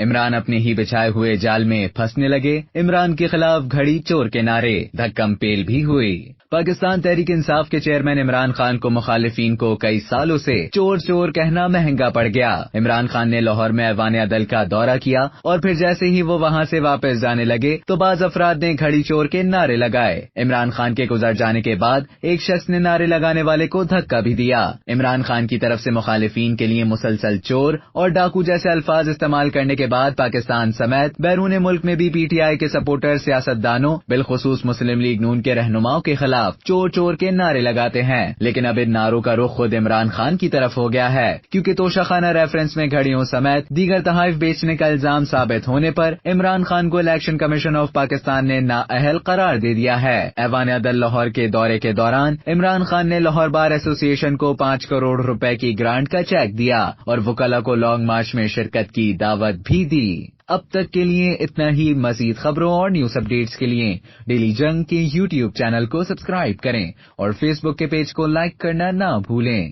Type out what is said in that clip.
عمران اپنے ہی بچھائے ہوئے جال میں پھنسنے لگے، عمران کے خلاف گھڑی چور کے نعرے، دھکم پیل بھی ہوئی۔ پاکستان تحریک انصاف کے چیئرمین عمران خان کو مخالفین کو کئی سالوں سے چور چور کہنا مہنگا پڑ گیا۔ عمران خان نے لاہور میں ایوان عدل کا دورہ کیا اور پھر جیسے ہی وہ وہاں سے واپس جانے لگے تو بعض افراد نے گھڑی چور کے نعرے لگائے۔ عمران خان کے گزر جانے کے بعد ایک شخص نے نعرے لگانے والے کو دھکا بھی دیا۔ عمران خان کی طرف سے مخالفین کے لیے مسلسل چور اور ڈاکو جیسے الفاظ استعمال کرنے کے بعد پاکستان سمیت بیرون ملک میں بھی پی ٹی آئی کے سپورٹر سیاستدانوں بالخصوص مسلم لیگ نون کے رہنماؤں کے خلاف چور چور کے نعرے لگاتے ہیں، لیکن اب ان نعروں کا رخ خود عمران خان کی طرف ہو گیا ہے، کیونکہ توشہ خانہ ریفرنس میں گھڑیوں سمیت دیگر تحائف بیچنے کا الزام ثابت ہونے پر عمران خان کو الیکشن کمیشن آف پاکستان نے نااہل قرار دے دیا ہے۔ ایوان عدل لاہور کے دورے کے دوران عمران خان نے لاہور بار ایسوسی ایشن کو 5 کروڑ روپے کی گرانٹ کا چیک دیا اور وکلاء کو لانگ مارچ میں شرکت کی دعوت بھی دی۔ اب تک کے لیے اتنا ہی۔ مزید خبروں اور نیوز اپڈیٹس کے لیے ڈیلی جنگ کے یوٹیوب چینل کو سبسکرائب کریں اور فیس بک کے پیج کو لائک کرنا نہ بھولیں۔